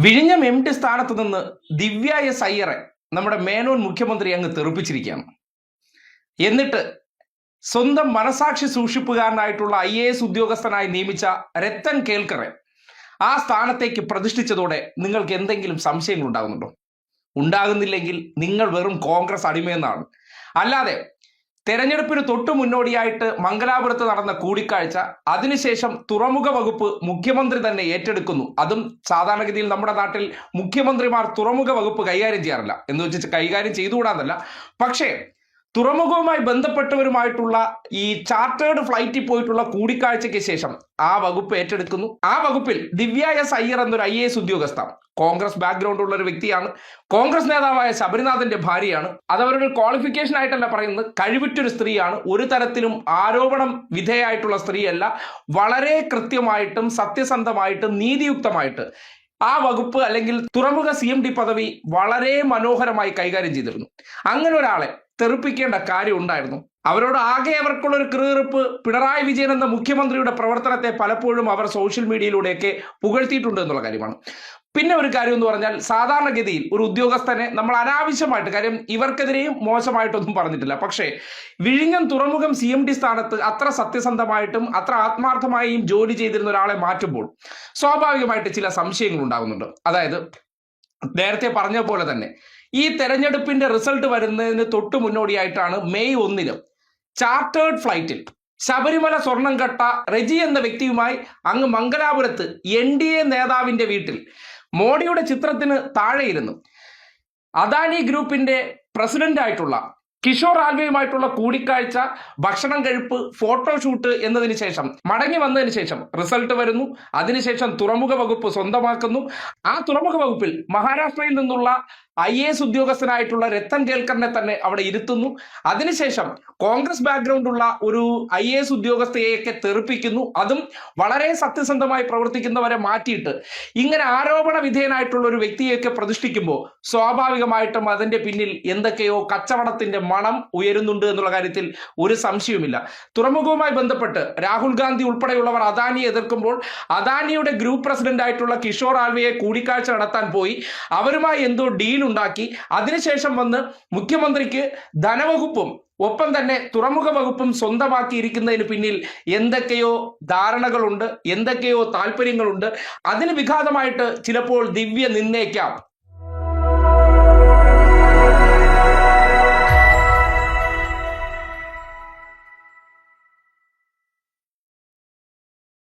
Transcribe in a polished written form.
വിഴിഞ്ഞം M D സ്ഥാനത്ത് നിന്ന് ദിവ്യ എസ് അയ്യറെ നമ്മുടെ മേനോൻ മുഖ്യമന്ത്രി അങ്ങ് തെറിപ്പിച്ചിരിക്കുകയാണ്. എന്നിട്ട് സ്വന്തം മനസാക്ഷി സൂക്ഷിപ്പുകാരനായിട്ടുള്ള IAS ഉദ്യോഗസ്ഥനായി നിയമിച്ച രത്തൻ കേൽക്കറെ ആ സ്ഥാനത്തേക്ക് പ്രതിഷ്ഠിച്ചതോടെ നിങ്ങൾക്ക് എന്തെങ്കിലും സംശയങ്ങൾ ഉണ്ടാകുന്നുണ്ടോ? ഉണ്ടാകുന്നില്ലെങ്കിൽ നിങ്ങൾ വെറും കോൺഗ്രസ് അടിമയെന്നാണ്. അല്ലാതെ തെരഞ്ഞെടുപ്പിന് തൊട്ടു മുന്നോടിയായിട്ട് മംഗലാപുരത്ത് നടന്ന കൂടിക്കാഴ്ച, അതിനുശേഷം തുറമുഖ വകുപ്പ് മുഖ്യമന്ത്രി തന്നെ ഏറ്റെടുക്കുന്നു. അതും സാധാരണഗതിയിൽ നമ്മുടെ നാട്ടിൽ മുഖ്യമന്ത്രിമാർ തുറമുഖ വകുപ്പ് കൈകാര്യം ചെയ്യാറില്ല എന്ന് വെച്ച് കൈകാര്യം ചെയ്തുകൂടാന്നല്ല, പക്ഷേ തുറമുഖവുമായി ബന്ധപ്പെട്ടവരുമായിട്ടുള്ള ഈ ചാർട്ടേഡ് ഫ്ലൈറ്റിൽ പോയിട്ടുള്ള കൂടിക്കാഴ്ചയ്ക്ക് ശേഷം ആ വകുപ്പ് ഏറ്റെടുക്കുന്നു. ആ വകുപ്പിൽ ദിവ്യ എസ് അയ്യർ എന്നൊരു IAS ഉദ്യോഗസ്ഥ, കോൺഗ്രസ് ബാക്ക്ഗ്രൗണ്ട് ഉള്ള ഒരു വ്യക്തിയാണ്. കോൺഗ്രസ് നേതാവായ ശബരിനാഥന്റെ ഭാര്യയാണ്. അത് അവരുടെ ക്വാളിഫിക്കേഷൻ ആയിട്ടല്ല പറയുന്നത്, കഴിവുറ്റൊരു സ്ത്രീയാണ്. ഒരു തരത്തിലും ആരോപണം വിധേയമായിട്ടുള്ള സ്ത്രീയല്ല. വളരെ കൃത്യമായിട്ടും സത്യസന്ധമായിട്ടും നീതിയുക്തമായിട്ട് ആ വകുപ്പ് അല്ലെങ്കിൽ തുറമുഖ CMD പദവി വളരെ മനോഹരമായി കൈകാര്യം ചെയ്തിരുന്നു. അങ്ങനെ ഒരാളെ തെറിപ്പിക്കേണ്ട കാര്യം ഉണ്ടായിരുന്നു? അവരോട് ആകെ അവർക്കുള്ള ഒരു കീറിപ്പ് പിണറായി വിജയൻ എന്ന മുഖ്യമന്ത്രിയുടെ പ്രവർത്തനത്തെ പലപ്പോഴും അവർ സോഷ്യൽ മീഡിയയിലൂടെയൊക്കെ പുകഴ്ത്തിയിട്ടുണ്ട് എന്നുള്ള കാര്യമാണ്. പിന്നെ ഒരു കാര്യം എന്ന് പറഞ്ഞാൽ, സാധാരണഗതിയിൽ ഒരു ഉദ്യോഗസ്ഥനെ നമ്മൾ അനാവശ്യമായിട്ട്, കാര്യം ഇവർക്കെതിരെയും മോശമായിട്ടൊന്നും പറഞ്ഞിട്ടില്ല, പക്ഷേ വിഴിഞ്ഞം തുറമുഖം CMD സ്ഥാനത്ത് അത്ര സത്യസന്ധമായിട്ടും അത്ര ആത്മാർത്ഥമായും ജോലി ചെയ്തിരുന്ന ഒരാളെ മാറ്റുമ്പോൾ സ്വാഭാവികമായിട്ട് ചില സംശയങ്ങൾ ഉണ്ടാകുന്നുണ്ട്. അതായത് നേരത്തെ പറഞ്ഞ പോലെ തന്നെ ഈ തെരഞ്ഞെടുപ്പിന്റെ റിസൾട്ട് വരുന്നതിന് തൊട്ട് മുന്നോടിയായിട്ടാണ് മെയ് 1 ചാർട്ടേഡ് ഫ്ലൈറ്റിൽ ശബരിമല സ്വർണം കട്ട റെജി എന്ന വ്യക്തിയുമായി അങ്ങ് മംഗലാപുരത്ത് NDA നേതാവിന്റെ വീട്ടിൽ മോഡിയുടെ ചിത്രത്തിന് താഴെയിരുന്നു അദാനി ഗ്രൂപ്പിന്റെ പ്രസിഡന്റ് ആയിട്ടുള്ള കിഷോർ ആൽവയുമായിട്ടുള്ള കൂടിക്കാഴ്ച, ഭക്ഷണം കഴിപ്പ്, ഫോട്ടോഷൂട്ട് എന്നതിന് ശേഷം മടങ്ങി വന്നതിന് ശേഷം റിസൾട്ട് വരുന്നു. അതിനുശേഷം തുറമുഖ വകുപ്പ് സ്വന്തമാക്കുന്നു. ആ തുറമുഖ വകുപ്പിൽ മഹാരാഷ്ട്രയിൽ നിന്നുള്ള IAS ഉദ്യോഗസ്ഥനായിട്ടുള്ള രത്തൻ കേൽക്കറിനെ തന്നെ അവിടെ ഇരുത്തുന്നു. അതിനുശേഷം കോൺഗ്രസ് ബാക്ക്ഗ്രൗണ്ട് ഉള്ള ഒരു IAS ഉദ്യോഗസ്ഥയെയൊക്കെ തെറിപ്പിക്കുന്നു. അതും വളരെ സത്യസന്ധമായി പ്രവർത്തിക്കുന്നവരെ മാറ്റിയിട്ട് ഇങ്ങനെ ആരോപണ വിധേയനായിട്ടുള്ള ഒരു വ്യക്തിയെയൊക്കെ പ്രതിഷ്ഠിക്കുമ്പോൾ സ്വാഭാവികമായിട്ടും അതിന്റെ പിന്നിൽ എന്തൊക്കെയോ കച്ചവടത്തിന്റെ മണം ഉയരുന്നുണ്ട് എന്നുള്ള കാര്യത്തിൽ ഒരു സംശയവുമില്ല. തുറമുഖവുമായി ബന്ധപ്പെട്ട് രാഹുൽ ഗാന്ധി ഉൾപ്പെടെയുള്ളവർ അദാനിയെ എതിർക്കുമ്പോൾ അദാനിയുടെ ഗ്രൂപ്പ് പ്രസിഡന്റ് ആയിട്ടുള്ള കിഷോർ ആൽവയെ കൂടിക്കാഴ്ച നടത്താൻ പോയി അവരുമായി എന്തോ ഡീൽ ഉണ്ടാക്കി അതിനുശേഷം വന്ന് മുഖ്യമന്ത്രിക്ക് ധനവകുപ്പും ഒപ്പം തന്നെ തുറമുഖ വകുപ്പും സ്വന്തമാക്കിയിരിക്കുന്നതിന് പിന്നിൽ എന്തൊക്കെയോ ധാരണകളുണ്ട്, എന്തൊക്കെയോ താല്പര്യങ്ങളുണ്ട്. അതിന് വിഘാതമായിട്ട് ചിലപ്പോൾ ദിവ്യ നിന്നേക്കാം.